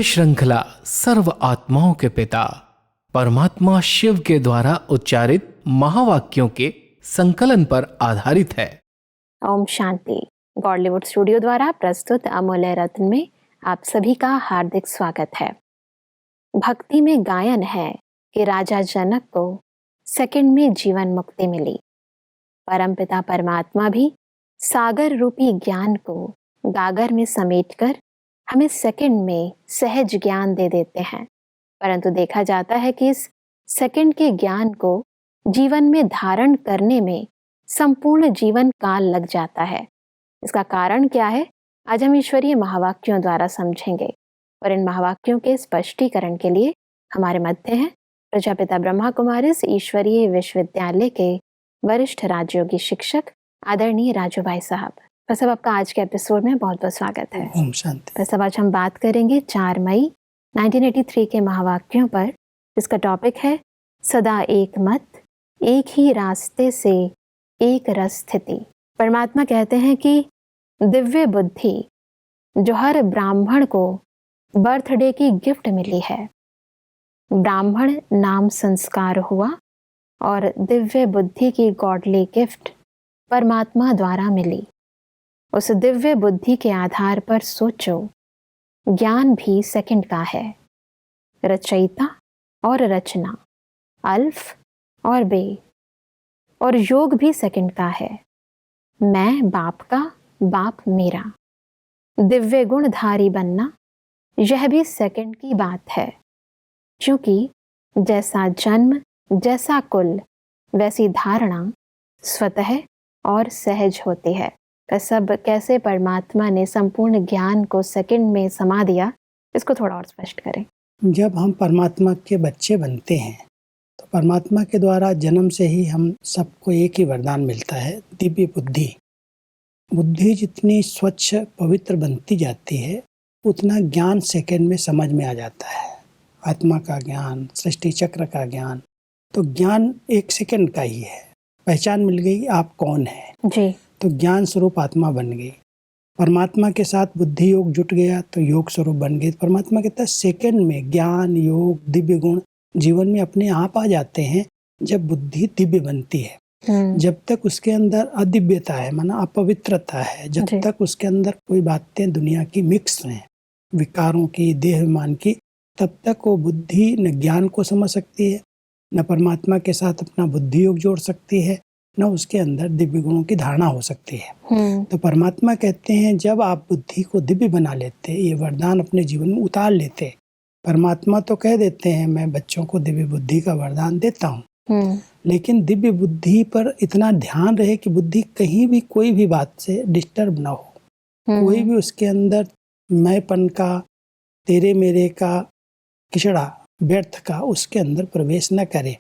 श्रृंखला सर्व आत्माओं के पिता परमात्मा शिव के द्वारा उच्चारित महावाक्यों के संकलन पर आधारित है। ओम शांति। गॉडलीवुड स्टूडियो द्वारा प्रस्तुत अमूल्य रत्न में आप सभी का हार्दिक स्वागत है। भक्ति में गायन है कि राजा जनक को सेकंड में जीवन मुक्ति मिली। परमपिता परमात्मा भी सागर रूपी ज्ञान को गागर में समेटकर हमें सेकंड में सहज ज्ञान दे देते हैं, परंतु देखा जाता है कि इस सेकंड के ज्ञान को जीवन में धारण करने में संपूर्ण जीवन काल लग जाता है। इसका कारण क्या है, आज हम ईश्वरीय महावाक्यों द्वारा समझेंगे। और इन महावाक्यों के स्पष्टीकरण के लिए हमारे मध्य हैं प्रजापिता ब्रह्मा कुमारी ईश्वरीय विश्वविद्यालय के वरिष्ठ राजयोगी शिक्षक आदरणीय राजू भाई साहब। बस अब आपका आज के एपिसोड में बहुत बहुत स्वागत है। ओम शांति। बस अब आज हम बात करेंगे 4 मई 1983 के महावाक्यों पर, जिसका टॉपिक है सदा एक मत, एक ही रास्ते से एक रस स्थिति। परमात्मा कहते हैं कि दिव्य बुद्धि जो हर ब्राह्मण को बर्थडे की गिफ्ट मिली है, ब्राह्मण नाम संस्कार हुआ और दिव्य बुद्धि की गॉडली गिफ्ट परमात्मा द्वारा मिली। उस दिव्य बुद्धि के आधार पर सोचो, ज्ञान भी सेकंड का है, रचयिता और रचना, अल्फ और बे, और योग भी सेकंड का है, मैं बाप का, बाप मेरा। दिव्य गुणधारी बनना यह भी सेकंड की बात है, क्योंकि जैसा जन्म जैसा कुल वैसी धारणा स्वतः और सहज होती है। सब कैसे परमात्मा ने संपूर्ण ज्ञान को सेकंड में समा दिया, इसको थोड़ा और स्पष्ट करें। जब हम परमात्मा के बच्चे बनते हैं तो परमात्मा के द्वारा जन्म से ही हम सबको एक ही वरदान मिलता है, दिव्य बुद्धि। बुद्धि जितनी स्वच्छ पवित्र बनती जाती है उतना ज्ञान सेकंड में समझ में आ जाता है। आत्मा का ज्ञान, सृष्टि चक्र का ज्ञान, तो ज्ञान एक सेकंड का ही है। पहचान मिल गई आप कौन है जी, तो ज्ञान स्वरूप आत्मा बन गई। परमात्मा के साथ बुद्धि योग जुट गया तो योग स्वरूप बन गई। परमात्मा के तहत सेकंड में ज्ञान, योग, दिव्य गुण जीवन में अपने आप आ जाते हैं जब बुद्धि दिव्य बनती है। जब तक उसके अंदर अदिव्यता है, माना अपवित्रता है, जब तक उसके अंदर कोई बातें दुनिया की मिक्स हैं, विकारों की, देहाभिमान की, तब तक वो बुद्धि न ज्ञान को समझ सकती है, न परमात्मा के साथ अपना बुद्धि योग जोड़ सकती है, न उसके अंदर दिव्य गुणों की धारणा हो सकती है। तो परमात्मा कहते हैं जब आप बुद्धि को दिव्य बना लेते, ये वरदान अपने जीवन में उतार लेते। परमात्मा तो कह देते हैं मैं बच्चों को दिव्य बुद्धि का वरदान देता हूँ, लेकिन दिव्य बुद्धि पर इतना ध्यान रहे कि बुद्धि कहीं भी कोई भी बात से डिस्टर्ब ना हो, कोई भी उसके अंदर मैंपन का, तेरे मेरे का, किचड़ा व्यर्थ का उसके अंदर प्रवेश न करे।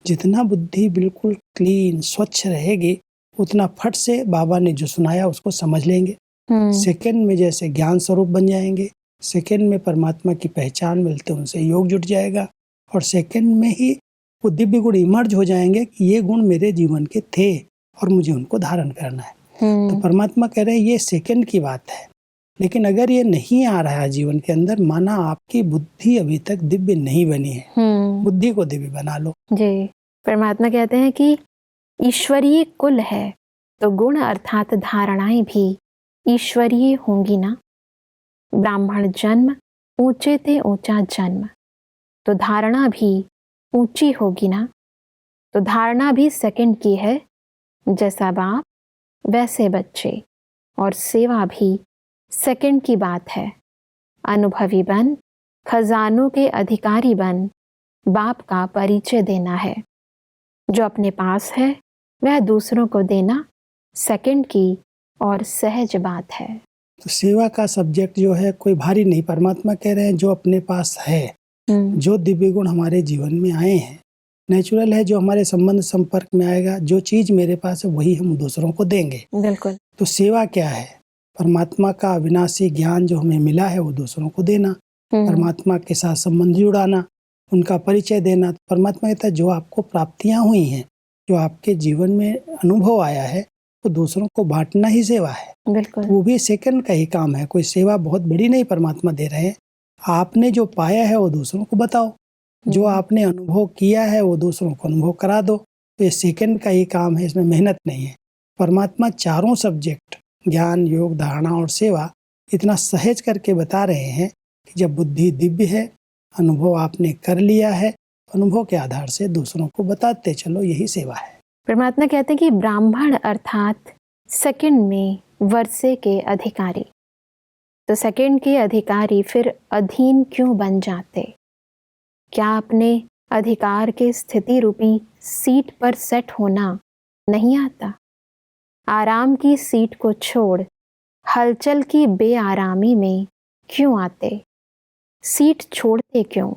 जितना बुद्धि बिल्कुल क्लीन स्वच्छ रहेगी उतना फट से बाबा ने जो सुनाया उसको समझ लेंगे। सेकंड में जैसे ज्ञान स्वरूप बन जाएंगे, सेकंड में परमात्मा की पहचान मिलते उनसे योग जुट जाएगा, और सेकंड में ही वो दिव्य गुण इमर्ज हो जाएंगे कि ये गुण मेरे जीवन के थे और मुझे उनको धारण करना है। तो परमात्मा कह रहे हैं ये सेकंड की बात है, लेकिन अगर ये नहीं आ रहा है जीवन के अंदर, माना आपकी बुद्धि अभी तक दिव्य नहीं बनी है, बुद्धि को दिव्य बना लो। जी, परमात्मा कहते हैं कि ईश्वरीय कुल है तो गुण अर्थात धारणाएं भी ईश्वरीय होंगी ना। ब्राह्मण जन्म ऊंचे ते ऊंचा जन्म, तो धारणा भी ऊंची होगी ना। तो धारणा भी सेकंड की है, जैसा बाप वैसे बच्चे, और सेवा भी सेकंड की बात है। अनुभवी बन, खजानों के अधिकारी बन, बाप का परिचय देना है। जो अपने पास है वह दूसरों को देना सेकंड की और सहज बात है। तो सेवा का सब्जेक्ट जो है कोई भारी नहीं। परमात्मा कह रहे हैं जो अपने पास है, जो दिव्य गुण हमारे जीवन में आए हैं, नेचुरल है, जो हमारे संबंध संपर्क में आएगा, जो चीज मेरे पास है वही हम दूसरों को देंगे। बिल्कुल। तो सेवा क्या है? परमात्मा का अविनाशी ज्ञान जो हमें मिला है वो दूसरों को देना, परमात्मा के साथ संबंध जुड़ाना, उनका परिचय देना। परमात्मा कहता है जो आपको प्राप्तियां हुई हैं, जो आपके जीवन में अनुभव आया है, वो दूसरों को बांटना ही सेवा है। बिल्कुल। वो भी सेकंड का ही काम है, कोई सेवा बहुत बड़ी नहीं परमात्मा दे रहे हैं। आपने जो पाया है वो दूसरों को बताओ, जो आपने अनुभव किया है वो दूसरों को अनुभव करा दो। तो ये सेकंड का ही काम है, इसमें मेहनत नहीं है। परमात्मा चारों सब्जेक्ट ज्ञान, योग, धारणा और सेवा इतना सहज करके बता रहे हैं कि जब बुद्धि दिव्य है, अनुभव आपने कर लिया है, अनुभव के आधार से दूसरों को बताते चलो, यही सेवा है। परमात्मा कहते हैं कि ब्राह्मण अर्थात सेकंड में वर्षे के अधिकारी। तो सेकंड के अधिकारी फिर अधीन क्यों बन जाते? क्या अपने अधिकार के स्थिति रूपी सीट पर सेट होना नहीं आता? आराम की सीट को छोड़ हलचल की बेआरामी में क्यों आते? सीट छोड़ते क्यों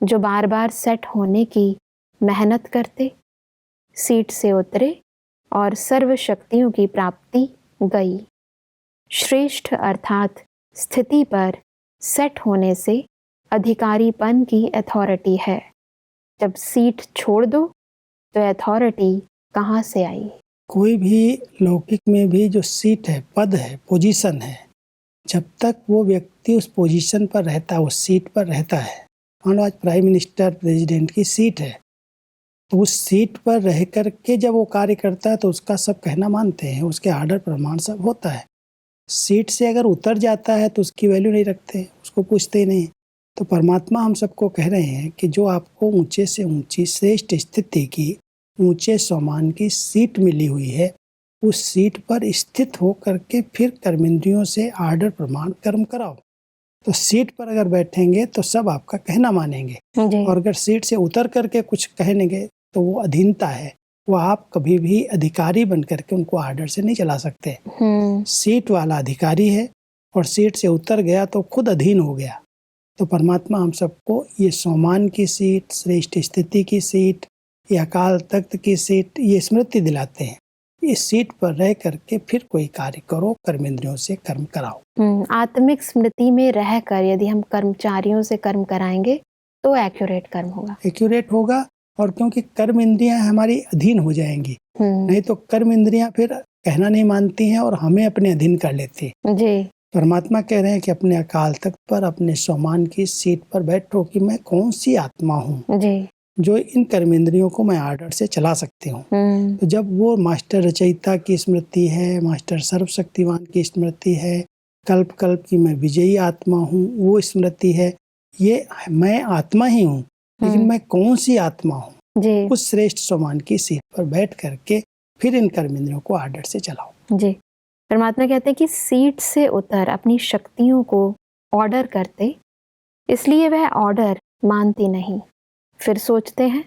जो बार बार सेट होने की मेहनत करते? सीट से उतरे और सर्व शक्तियों की प्राप्ति गई। श्रेष्ठ अर्थात स्थिति पर सेट होने से अधिकारीपन की अथॉरिटी है। जब सीट छोड़ दो तो अथॉरिटी कहाँ से आई? कोई भी लौकिक में भी जो सीट है, पद है, पोजीशन है, जब तक वो व्यक्ति उस पोजीशन पर रहता है, उस सीट पर रहता है। मान लो आज प्राइम मिनिस्टर, प्रेसिडेंट की सीट है, तो उस सीट पर रह कर के जब वो कार्य करता है तो उसका सब कहना मानते हैं, उसके आर्डर प्रमाण सब होता है। सीट से अगर उतर जाता है तो उसकी वैल्यू नहीं रखते, उसको पूछते ही नहीं। तो परमात्मा हम सबको कह रहे हैं कि जो आपको ऊंचे से ऊंची श्रेष्ठ स्थिति की, ऊंचे सम्मान की सीट मिली हुई है, उस सीट पर स्थित हो करके फिर कर्मेंद्रियों से आर्डर प्रमाण कर्म कराओ। तो सीट पर अगर बैठेंगे तो सब आपका कहना मानेंगे, और अगर सीट से उतर करके कुछ कहेंगे तो वो अधीनता है, वो आप कभी भी अधिकारी बन करके उनको आर्डर से नहीं चला सकते। सीट वाला अधिकारी है और सीट से उतर गया तो खुद अधीन हो गया। तो परमात्मा हम सबको ये सम्मान की सीट, श्रेष्ठ स्थिति की सीट, या अकाल तख्त की सीट, ये स्मृति दिलाते हैं। इस सीट पर रह करके फिर कोई कार्य करो, कर्मेंद्रियों से कर्म कराओ। आत्मिक स्मृति में रहकर यदि हम कर्मचारियों से कर्म कराएंगे तो एक्यूरेट कर्म होगा। एक्यूरेट होगा, और क्योंकि कर्म इंद्रियां हमारी अधीन हो जाएंगी, नहीं तो कर्म इंद्रियां फिर कहना नहीं मानती हैं और हमें अपने अधीन कर लेती जी। परमात्मा कह रहे हैं कि अपने अकाल तख्त पर, अपने सम्मान की सीट पर बैठो कि मैं कौन सी आत्मा हूँ जी, जो इन कर्मेंद्रियों को मैं आर्डर से चला सकती हूँ। तो जब वो मास्टर रचयिता की स्मृति है, मास्टर सर्वशक्तिवान की स्मृति है, कल्प कल्प की मैं विजयी आत्मा हूँ, वो स्मृति है, ये मैं आत्मा ही हूँ, लेकिन मैं कौन सी आत्मा हूँ, उस श्रेष्ठ सम्मान की सीट पर बैठ करके फिर इन कर्मेंद्रियों को आर्डर से चलाओ। जी। परमात्मा कहते हैं कि सीट से उतर अपनी शक्तियों को ऑर्डर करते, इसलिए वह ऑर्डर मानती नहीं। फिर सोचते हैं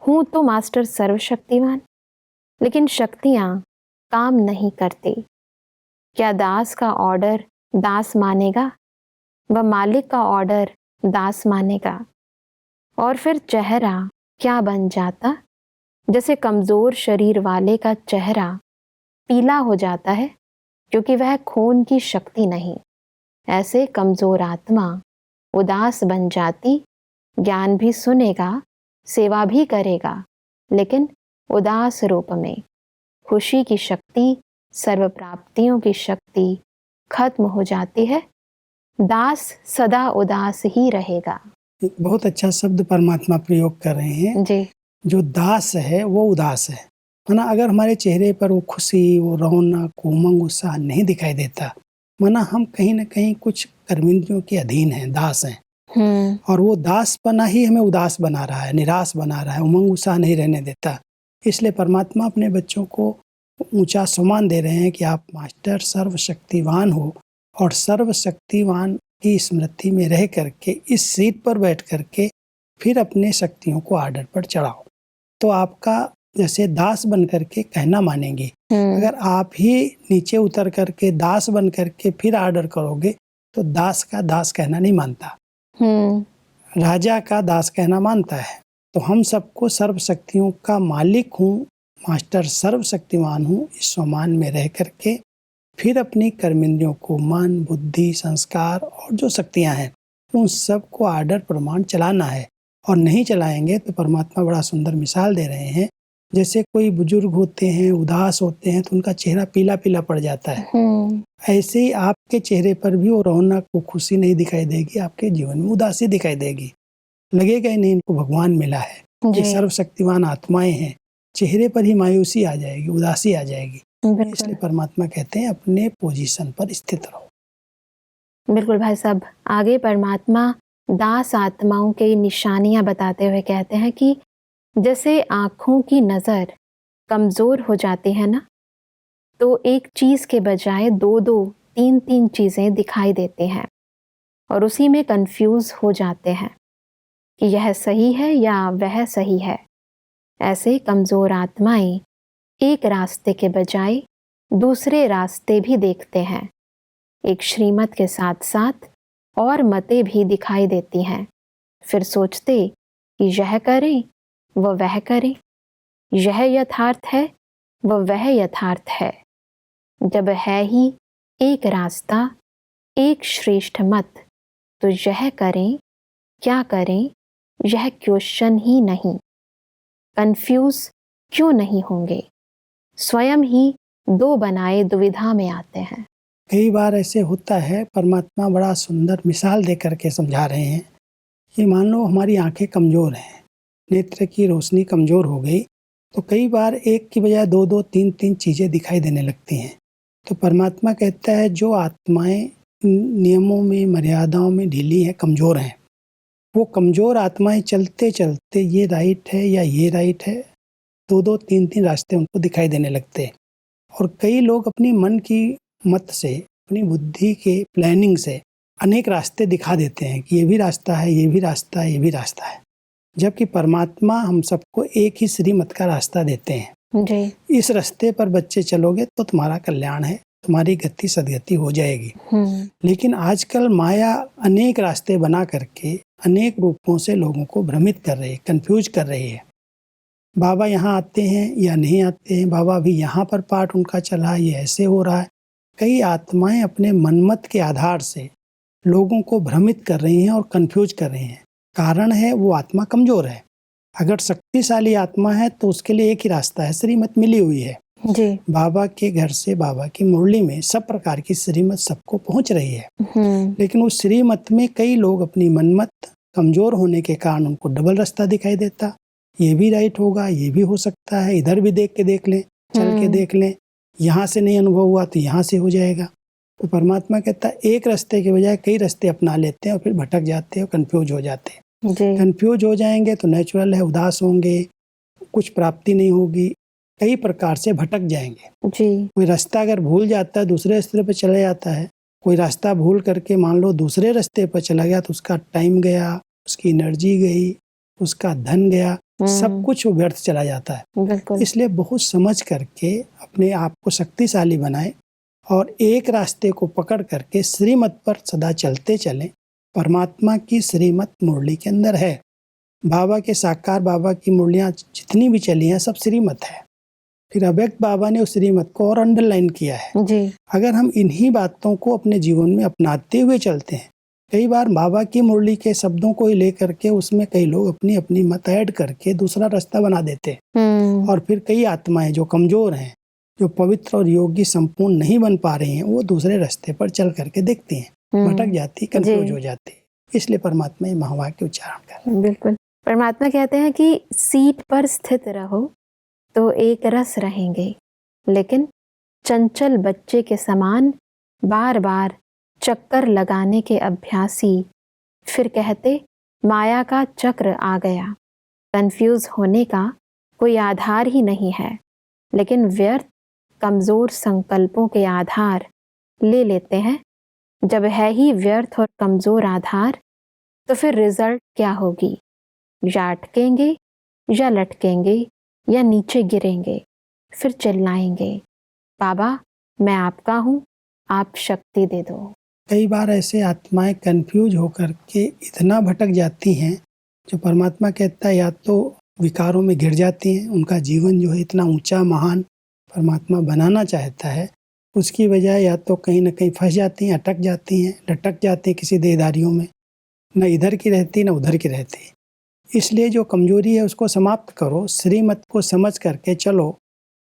हूँ तो मास्टर सर्वशक्तिवान, लेकिन शक्तियाँ काम नहीं करती। क्या दास का ऑर्डर दास मानेगा व मालिक का ऑर्डर दास मानेगा? और फिर चेहरा क्या बन जाता? जैसे कमजोर शरीर वाले का चेहरा पीला हो जाता है क्योंकि वह खून की शक्ति नहीं, ऐसे कमजोर आत्मा उदास बन जाती। ज्ञान भी सुनेगा, सेवा भी करेगा, लेकिन उदास रूप में। खुशी की शक्ति, सर्व प्राप्तियों की शक्ति खत्म हो जाती है। दास सदा उदास ही रहेगा। बहुत अच्छा शब्द परमात्मा प्रयोग कर रहे हैं जी। जो दास है वो उदास है ना। अगर हमारे चेहरे पर वो खुशी, वो रौनक, उमंग, उत्साह नहीं दिखाई देता, माना हम कहीं ना कहीं कुछ कर्मेंद्रियों के अधीन हैं, दास हैं, और वो दासपना ही हमें उदास बना रहा है, निराश बना रहा है, उमंग उत्साह नहीं रहने देता। इसलिए परमात्मा अपने बच्चों को ऊंचा सम्मान दे रहे हैं कि आप मास्टर सर्वशक्तिवान हो, और सर्वशक्तिवान की स्मृति में रह करके इस सीट पर बैठ करके फिर अपने शक्तियों को आर्डर पर चढ़ाओ। तो आपका जैसे दास बन करके कहना मानेंगे। अगर आप ही नीचे उतर करके दास बन करके फिर आर्डर करोगे तो दास का दास कहना नहीं मानता, राजा का दास कहना मानता है। तो हम सबको सर्वशक्तियों का मालिक हूँ, मास्टर सर्वशक्तिवान हूँ, इस सम्मान में रह करके फिर अपनी कर्मेंद्रियों को, मन, बुद्धि, संस्कार और जो शक्तियाँ हैं उन सब को आर्डर प्रमाण चलाना है। और नहीं चलाएंगे तो परमात्मा बड़ा सुंदर मिसाल दे रहे हैं, जैसे कोई बुजुर्ग होते हैं, उदास होते हैं तो उनका चेहरा पीला पीला पड़ जाता है। ऐसे ही आपके चेहरे पर भी वो रौनक, वो खुशी नहीं दिखाई देगी, आपके जीवन में उदासी दिखाई देगी। लगेगा ही नहीं इनको भगवान मिला है, ये जी सर्वशक्तिमान आत्माएं हैं। चेहरे पर ही मायूसी आ जाएगी, उदासी आ जाएगी। बिल्कुल इसलिए परमात्मा कहते हैं अपने पोजीशन पर स्थित रहो। बिल्कुल भाई साहब, आगे परमात्मा दास आत्माओं की निशानियां बताते हुए कहते हैं कि जैसे आँखों की नज़र कमज़ोर हो जाती है ना, तो एक चीज़ के बजाय 2-2, 3-3 चीज़ें दिखाई देती हैं और उसी में कंफ्यूज हो जाते हैं कि यह सही है या वह सही है। ऐसे कमज़ोर आत्माएं एक रास्ते के बजाय दूसरे रास्ते भी देखते हैं। एक श्रीमत के साथ साथ और मतें भी दिखाई देती हैं। फिर सोचते कि यह करें वह करें, यह यथार्थ है वह यथार्थ है। जब है ही एक रास्ता, एक श्रेष्ठ मत, तो यह करें क्या करें यह क्वेश्चन ही नहीं। कंफ्यूज क्यों नहीं होंगे, स्वयं ही दो बनाए दुविधा में आते हैं। कई बार ऐसे होता है, परमात्मा बड़ा सुंदर मिसाल दे करके समझा रहे हैं कि मान लो हमारी आंखें कमज़ोर हैं, नेत्र की रोशनी कमज़ोर हो गई, तो कई बार एक की बजाय 2-2, 3-3 चीज़ें दिखाई देने लगती हैं। तो परमात्मा कहता है जो आत्माएं नियमों में, मर्यादाओं में ढीली हैं, कमज़ोर हैं, वो कमज़ोर आत्माएं चलते चलते ये राइट है या ये राइट है, 2-2, 3-3 रास्ते उनको दिखाई देने लगते हैं। और कई लोग अपनी मन की मत से, अपनी बुद्धि के प्लानिंग से अनेक रास्ते दिखा देते हैं कि ये भी रास्ता है, ये भी रास्ता है, ये भी रास्ता है। जबकि परमात्मा हम सबको एक ही श्रीमत का रास्ता देते हैं। जी इस रास्ते पर बच्चे चलोगे तो तुम्हारा कल्याण है, तुम्हारी गति सदगति हो जाएगी। लेकिन आजकल माया अनेक रास्ते बना करके अनेक रूपों से लोगों को भ्रमित कर रही है, कंफ्यूज कर रही है। बाबा यहाँ आते हैं या नहीं आते हैं, बाबा भी यहाँ पर पाठ उनका चला है, ये ऐसे हो रहा है। कई आत्माएं अपने मनमत के आधार से लोगों को भ्रमित कर रही हैं और कंफ्यूज कर रही हैं। कारण है वो आत्मा कमजोर है। अगर शक्तिशाली आत्मा है तो उसके लिए एक ही रास्ता है, श्रीमत मिली हुई है। जी बाबा के घर से बाबा की मुरली में सब प्रकार की श्रीमत सबको पहुंच रही है। लेकिन उस श्रीमत में कई लोग अपनी मनमत कमजोर होने के कारण उनको डबल रास्ता दिखाई देता। ये भी राइट होगा, ये भी हो सकता है, इधर भी देख के देख लें, चल के देख लें, यहाँ से नहीं अनुभव हुआ तो यहाँ से हो जाएगा। तो परमात्मा कहता है एक रास्ते के बजाय कई रास्ते अपना लेते हैं और फिर भटक जाते हैं, कंफ्यूज हो जाते हैं। कंफ्यूज हो जाएंगे तो नेचुरल है, उदास होंगे, कुछ प्राप्ति नहीं होगी, कई प्रकार से भटक जाएंगे। जी कोई रास्ता अगर भूल जाता है दूसरे रास्ते पर चला जाता है। कोई रास्ता भूल करके मान लो दूसरे रास्ते पर चला गया तो उसका टाइम गया, उसकी एनर्जी गई, उसका धन गया, सब कुछ व्यर्थ चला जाता है। इसलिए बहुत समझ करके अपने आप को शक्तिशाली बनाए और एक रास्ते को पकड़ करके श्रीमत पर सदा चलते चलें। परमात्मा की श्रीमत मुरली के अंदर है। बाबा के साकार बाबा की मुरलियाँ जितनी भी चली हैं सब श्रीमत है। फिर अव्यक्त बाबा ने उस श्रीमत को और अंडरलाइन किया है। जी अगर हम इन्हीं बातों को अपने जीवन में अपनाते हुए चलते हैं, कई बार बाबा की मुरली के शब्दों को ही लेकर के उसमें कई लोग अपनी अपनी मत ऐड करके दूसरा रास्ता बना देते हैं। और फिर कई आत्माएं जो कमजोर हैं, जो पवित्र और योगी संपूर्ण नहीं बन पा रही हैं, वो दूसरे रास्ते पर चल करके देखती हैं, भटक जाती, कंफ्यूज हो जाती। इसलिए परमात्मा ये महावाक्य उच्चारण कर। बिल्कुल, परमात्मा कहते हैं कि सीट पर स्थित रहो तो एक रस रहेंगे, लेकिन चंचल बच्चे के समान बार बार चक्कर लगाने के अभ्यासी फिर कहते माया का चक्र आ गया। कंफ्यूज होने का कोई आधार ही नहीं है, लेकिन व्यर्थ कमजोर संकल्पों के आधार ले लेते हैं। जब है ही व्यर्थ और कमजोर आधार, तो फिर रिजल्ट क्या होगी? या अटकेंगे या लटकेंगे या नीचे गिरेंगे, फिर चिल्लाएंगे, बाबा मैं आपका हूँ, आप शक्ति दे दो। कई बार ऐसे आत्माएं कंफ्यूज होकर के इतना भटक जाती हैं, जो परमात्मा कहता है या तो विकारों में गिर जाती हैं। उनका जीवन जो है इतना ऊंचा महान परमात्मा बनाना चाहता है, उसकी वजह या तो कहीं ना कहीं फंस जाती हैं, अटक जाती हैं, लटक जाती हैं किसी देहधारियों में, न इधर की रहती न उधर की रहती। इसलिए जो कमजोरी है उसको समाप्त करो, श्रीमत को समझ करके चलो,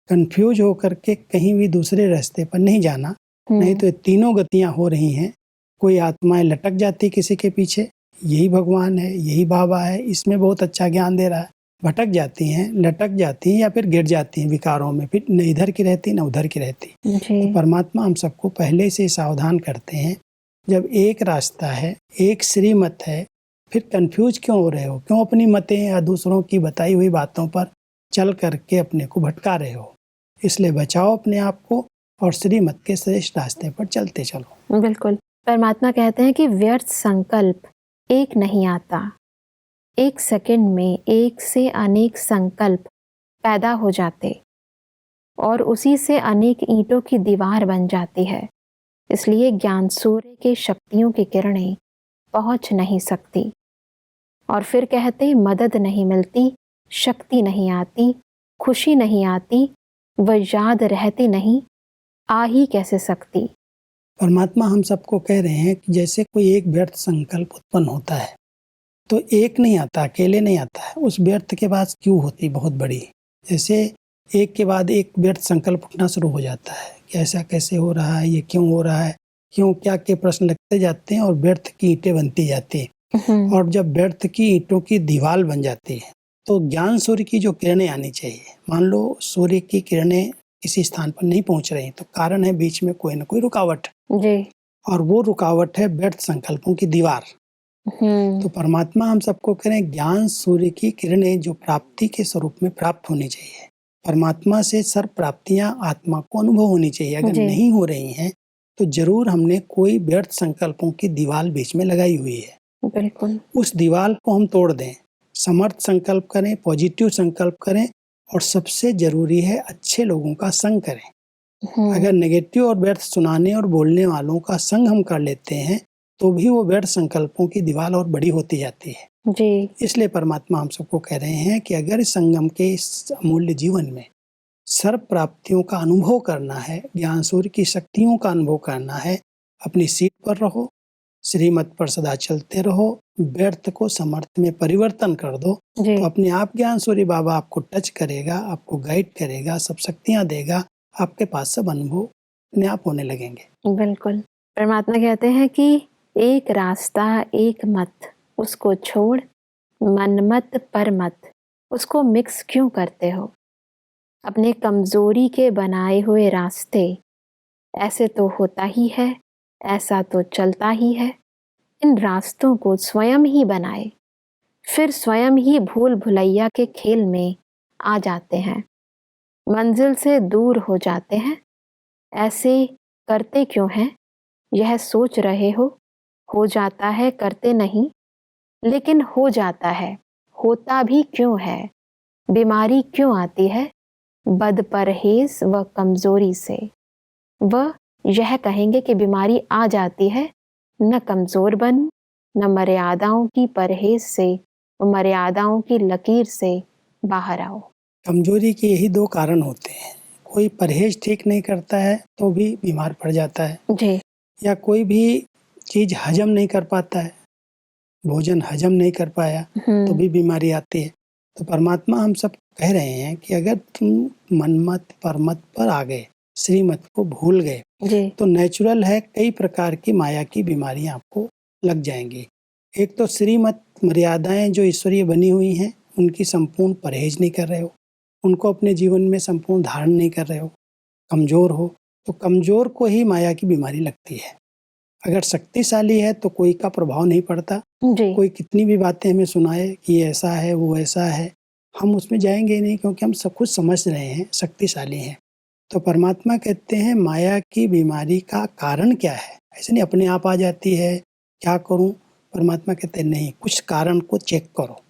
कंफ्यूज होकर के कहीं भी दूसरे रास्ते पर नहीं जाना। नहीं तो ये तीनों गतियां हो रही हैं। कोई आत्माएं लटक जाती किसी के पीछे, यही भगवान है, यही बाबा है, इसमें बहुत अच्छा ज्ञान दे रहा है, भटक जाती हैं, लटक जाती हैं या फिर गिर जाती हैं विकारों में, फिर न इधर की रहती न उधर की रहती। तो परमात्मा हम सबको पहले से सावधान करते हैं, जब एक रास्ता है, एक श्रीमत है, फिर कंफ्यूज क्यों हो रहे हो, क्यों अपनी मतें या दूसरों की बताई हुई बातों पर चल करके अपने को भटका रहे हो। इसलिए बचाओ अपने आप को और श्रीमत के श्रेष्ठ रास्ते पर चलते चलो। बिल्कुल। परमात्मा कहते हैं कि व्यर्थ संकल्प एक नहीं आता, एक सेकंड में एक से अनेक संकल्प पैदा हो जाते और उसी से अनेक ईंटों की दीवार बन जाती है। इसलिए ज्ञान सूर्य के शक्तियों की किरणें पहुंच नहीं सकती। और फिर कहते मदद नहीं मिलती, शक्ति नहीं आती, खुशी नहीं आती, वह याद रहती नहीं, आ ही कैसे सकती। परमात्मा हम सबको कह रहे हैं कि जैसे कोई एक व्यर्थ संकल्प उत्पन्न होता है तो एक नहीं आता, अकेले नहीं आता है, उस व्यर्थ के बाद क्यों होती बहुत बड़ी। जैसे एक के बाद एक व्यर्थ संकल्प उठना शुरू हो जाता है कि ऐसा कैसे हो रहा है, ये क्यों हो रहा है, क्यों, क्या के प्रश्न लगते जाते हैं और व्यर्थ की ईंटें बनती जाती हैं। और जब व्यर्थ की ईंटों की दीवार बन जाती है तो ज्ञान सूर्य की जो किरणें आनी चाहिए, मान लो सूर्य की किरणें किसी स्थान पर नहीं पहुंच रही तो कारण है बीच में कोई ना कोई रुकावट जी। और वो रुकावट है व्यर्थ संकल्पों की दीवार। तो परमात्मा हम सबको करें ज्ञान सूर्य की किरणें जो प्राप्ति के स्वरूप में प्राप्त होनी चाहिए। परमात्मा से सर्व प्राप्तियां आत्मा को अनुभव होनी चाहिए। अगर नहीं हो रही हैं तो जरूर हमने कोई व्यर्थ संकल्पों की दीवार बीच में लगाई हुई है। बिल्कुल। उस दीवार को हम तोड़ दें, समर्थ संकल्प करें, पॉजिटिव संकल्प करें और सबसे जरूरी है अच्छे लोगों का संग करें। अगर नेगेटिव और व्यर्थ सुनाने और बोलने वालों का संग हम कर लेते हैं तो भी वो व्यर्थ संकल्पों की दीवार और बड़ी होती जाती है जी। इसलिए परमात्मा हम सबको कह रहे हैं कि अगर संगम के इस अमूल्य जीवन में सर्व प्राप्तियों का अनुभव करना है, ज्ञान सूर्य की शक्तियों का अनुभव करना है, अपनी सीट पर रहो, श्रीमत पर सदा चलते रहो, व्यर्थ को समर्थ में परिवर्तन कर दो तो अपने आप ज्ञान सूर्य बाबा आपको टच करेगा, आपको गाइड करेगा, सब शक्तियां देगा, आपके पास सब अनुभव अपने आप होने लगेंगे। बिल्कुल। परमात्मा कहते हैं कि एक रास्ता एक मत, उसको छोड़ मनमत परमत, उसको मिक्स क्यों करते हो। अपने कमजोरी के बनाए हुए रास्ते, ऐसे तो होता ही है, ऐसा तो चलता ही है। इन रास्तों को स्वयं ही बनाए, फिर स्वयं ही भूल भुलैया के खेल में आ जाते हैं, मंजिल से दूर हो जाते हैं। ऐसे करते क्यों हैं, यह सोच रहे हो जाता है, करते नहीं लेकिन हो जाता है। होता भी क्यों है, बीमारी क्यों आती है, बदपरहेज व कमजोरी से। वह यह कहेंगे कि बीमारी आ जाती है, न कमजोर बन, न मर्यादाओं की परहेज से, मर्यादाओं की लकीर से बाहर आओ। कमजोरी के यही दो कारण होते हैं, कोई परहेज ठीक नहीं करता है तो भी बीमार पड़ जाता है जी। या कोई भी चीज हजम नहीं कर पाता है, भोजन हजम नहीं कर पाया तो भी बीमारी आती है। तो परमात्मा हम सब कह रहे हैं कि अगर तुम मनमत परमत पर आ गए, श्रीमत को भूल गए तो नेचुरल है कई प्रकार की माया की बीमारियां आपको लग जाएंगी। एक तो श्रीमत मर्यादाएं जो ईश्वरीय बनी हुई हैं उनकी संपूर्ण परहेज नहीं कर रहे हो, उनको अपने जीवन में संपूर्ण धारण नहीं कर रहे हो, कमजोर हो, तो कमजोर को ही माया की बीमारी लगती है। अगर शक्तिशाली है तो कोई का प्रभाव नहीं पड़ता, कोई कितनी भी बातें हमें सुनाए कि ऐसा है वो ऐसा है, हम उसमें जाएंगे ही नहीं क्योंकि हम सब कुछ समझ रहे हैं, शक्तिशाली हैं। तो परमात्मा कहते हैं माया की बीमारी का कारण क्या है, ऐसे नहीं अपने आप आ जाती है, क्या करूं। परमात्मा कहते हैं नहीं, कुछ कारण को चेक करो।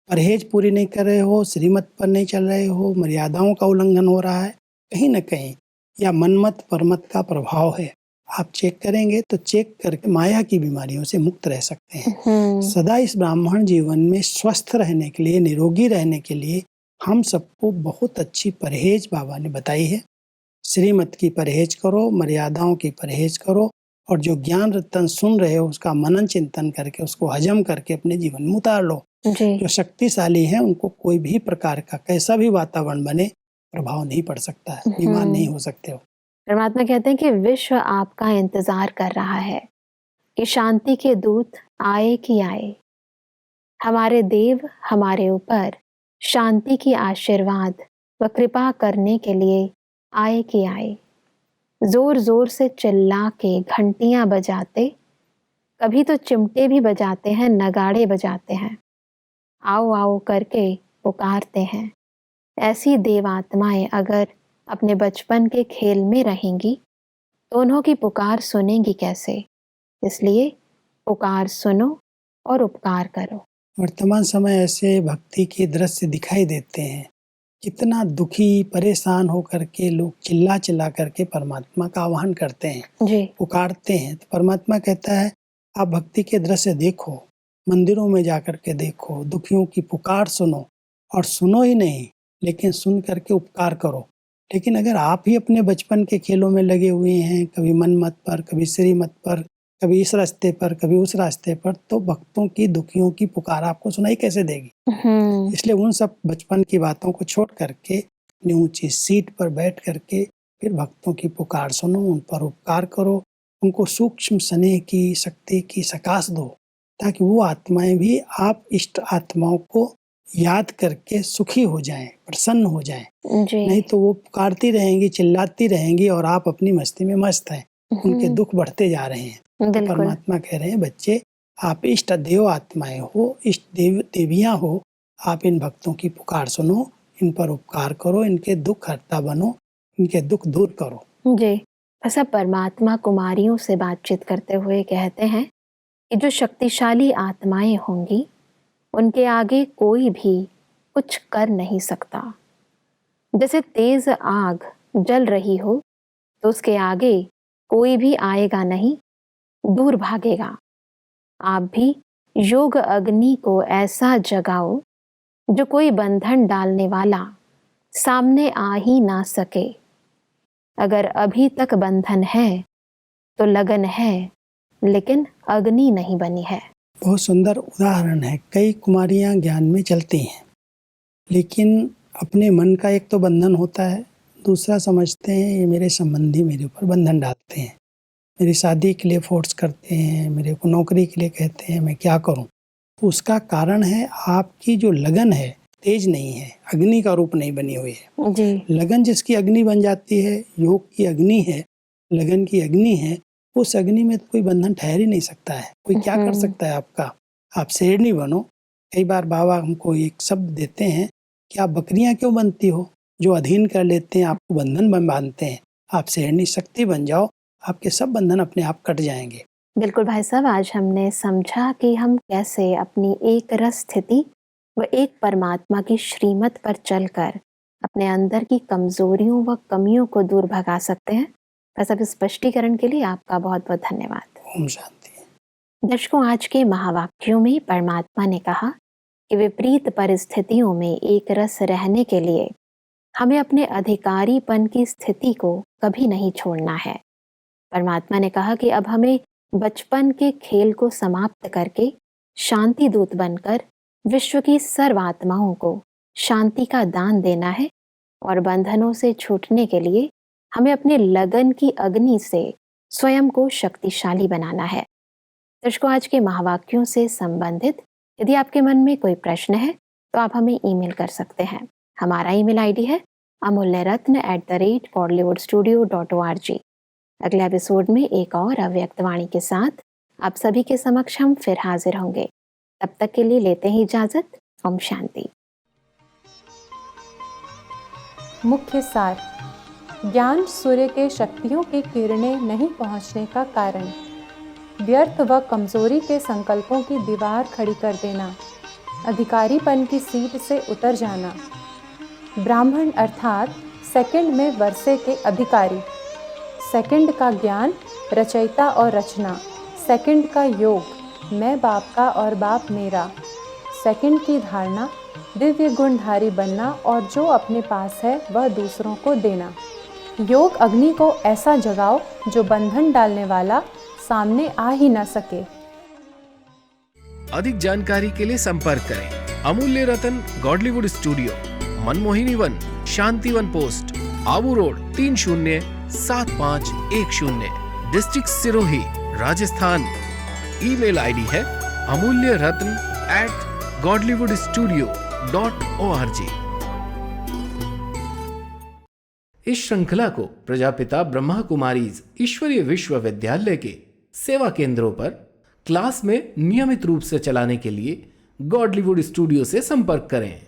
परहेज पूरी नहीं कर रहे हो, श्रीमत पर नहीं चल रहे हो, मर्यादाओं का उल्लंघन हो रहा है कहीं न कहीं, या मनमत परमत का प्रभाव है। आप चेक करेंगे तो चेक करके माया की बीमारियों से मुक्त रह सकते हैं। सदा इस ब्राह्मण जीवन में स्वस्थ रहने के लिए, निरोगी रहने के लिए हम सबको बहुत अच्छी परहेज बाबा ने बताई है। श्रीमत की परहेज करो, मर्यादाओं की परहेज करो और जो ज्ञान रतन सुन रहे हो उसका मनन चिंतन करके उसको हजम करके अपने जीवन में उतार लो। जी। जो शक्तिशाली हैं उनको कोई भी प्रकार का कैसा भी वातावरण बने प्रभाव नहीं पड़ सकता है, बीमार नहीं हो सकते हो। परमात्मा कहते हैं कि विश्व आपका इंतजार कर रहा है कि शांति के दूत आए कि आए। हमारे देव हमारे ऊपर शांति की आशीर्वाद व कृपा करने के लिए आए कि आए। जोर जोर से चिल्ला के घंटियां बजाते, कभी तो चिमटे भी बजाते हैं, नगाड़े बजाते हैं, आओ आओ करके पुकारते हैं। ऐसी देवात्माएं अगर अपने बचपन के खेल में रहेंगी तो उन्हों की पुकार सुनेंगी कैसे? इसलिए पुकार सुनो और उपकार करो। वर्तमान समय ऐसे भक्ति के दृश्य दिखाई देते हैं, कितना दुखी परेशान होकर के लोग चिल्ला चिल्ला करके परमात्मा का आह्वान करते हैं, जी। पुकारते हैं। तो परमात्मा कहता है आप भक्ति के दृश्य देखो, मंदिरों में जाकर के देखो, दुखियों की पुकार सुनो, और सुनो ही नहीं लेकिन सुन करके उपकार करो। लेकिन अगर आप ही अपने बचपन के खेलों में लगे हुए हैं, कभी मन मत पर, कभी श्री मत पर, कभी इस रास्ते पर, कभी उस रास्ते पर, तो भक्तों की दुखियों की पुकार आपको सुनाई कैसे देगी? इसलिए उन सब बचपन की बातों को छोड़ करके अपनी ऊंची सीट पर बैठ करके फिर भक्तों की पुकार सुनो, उन पर उपकार करो, उनको सूक्ष्म स्नेह की शक्ति की सकाश दो, ताकि वो आत्माएं भी आप इष्ट आत्माओं को याद करके सुखी हो जाएं, प्रसन्न हो जाएं। जी। नहीं तो वो पुकारती रहेंगी, चिल्लाती रहेंगी और आप अपनी मस्ती में मस्त हैं, उनके दुख बढ़ते जा रहे हैं। तो परमात्मा कह रहे हैं बच्चे आप इष्ट देव आत्माएं हो, इष्ट देवियां हो, आप इन भक्तों की पुकार सुनो, इन पर उपकार करो, इनके दुख हरता बनो, इनके दुख दूर करो। जी। ऐसा परमात्मा कुमारियों से बातचीत करते हुए कहते हैं कि जो शक्तिशाली आत्माएं होंगी उनके आगे कोई भी कुछ कर नहीं सकता। जैसे तेज आग जल रही हो तो उसके आगे कोई भी आएगा नहीं, दूर भागेगा। आप भी योग अग्नि को ऐसा जगाओ जो कोई बंधन डालने वाला सामने आ ही ना सके। अगर अभी तक बंधन है तो लगन है, लेकिन अग्नि नहीं बनी है। बहुत सुंदर उदाहरण है। कई कुमारियां ज्ञान में चलती हैं, लेकिन अपने मन का एक तो बंधन होता है, दूसरा समझते हैं ये मेरे संबंधी मेरे ऊपर बंधन डालते हैं, मेरी शादी के लिए फोर्स करते हैं, मेरे को नौकरी के लिए कहते हैं, मैं क्या करूं? तो उसका कारण है आपकी जो लगन है तेज नहीं है, अग्नि का रूप नहीं बनी हुई है। जी। लगन जिसकी अग्नि बन जाती है, योग की अग्नि है, लगन की अग्नि है, उस अग्नि में कोई बंधन ठहर ही नहीं सकता है। कोई क्या कर सकता है आपका? आप शेरनी बनो। कई बार बाबा हमको एक शब्द देते हैं कि आप बकरियां क्यों बनती हो, जो अधीन कर लेते हैं, आपको बंधन बांधते हैं। आप शेरनी शक्ति बन जाओ, आपके सब बंधन अपने आप कट जाएंगे। बिल्कुल भाई साहब, आज हमने समझा कि हम कैसे अपनी एक रस स्थिति व एक परमात्मा की श्रीमत पर चलकर अपने अंदर की कमजोरियों व कमियों को दूर भगा सकते हैं। बस अब स्पष्टीकरण के लिए आपका बहुत बहुत धन्यवाद। ओम शांति। दर्शकों, आज के महावाक्यों में परमात्मा ने कहा कि विपरीत परिस्थितियों में एक रस रहने के लिए हमें अपने अधिकारीपन की स्थिति को कभी नहीं छोड़ना है। परमात्मा ने कहा कि अब हमें बचपन के खेल को समाप्त करके शांति दूत बनकर विश्व की सर्व आत्माओं को शांति का दान देना है, और बंधनों से छूटने के लिए हमें अपने लगन की अग्नि से स्वयं को शक्तिशाली बनाना है। दर्शकों, आज के महावाक्यों से संबंधित यदि आपके मन में कोई प्रश्न है तो आप हमें ईमेल कर सकते हैं। हमारा ईमेल आईडी है amulyaratna@bollywoodstudio.org। अगले एपिसोड में एक और अव्यक्त वाणी के साथ आप सभी के समक्ष हम फिर हाजिर होंगे। तब तक के लिए लेते हैं इजाजत। ओम शांति। मुख्य सार: ज्ञान सूर्य के शक्तियों की किरणें नहीं पहुंचने का कारण, व्यर्थ व कमजोरी के संकल्पों की दीवार खड़ी कर देना, अधिकारीपन की सीट से उतर जाना, ब्राह्मण अर्थात सेकंड में वर्षे के अधिकारी, सेकंड का ज्ञान, रचयिता और रचना, सेकंड का योग, मैं बाप का और बाप मेरा, सेकंड की धारणा, दिव्य गुणधारी बनना और जो अपने पास है वह दूसरों को देना। योग अग्नि को ऐसा जगाओ जो बंधन डालने वाला सामने आ ही ना सके। अधिक जानकारी के लिए संपर्क करें Amulya Ratan Godlywood studio, Manmohini Van, Shantivan post, Abu road 307510, district Sirohi, Rajasthan. Email ID है amulyaratn@godlywoodstudio.org। इस श्रृंखला को प्रजापिता ब्रह्मा कुमारीज ईश्वरीय विश्वविद्यालय के सेवा केंद्रों पर क्लास में नियमित रूप से चलाने के लिए गॉडलीवुड स्टूडियो से संपर्क करें।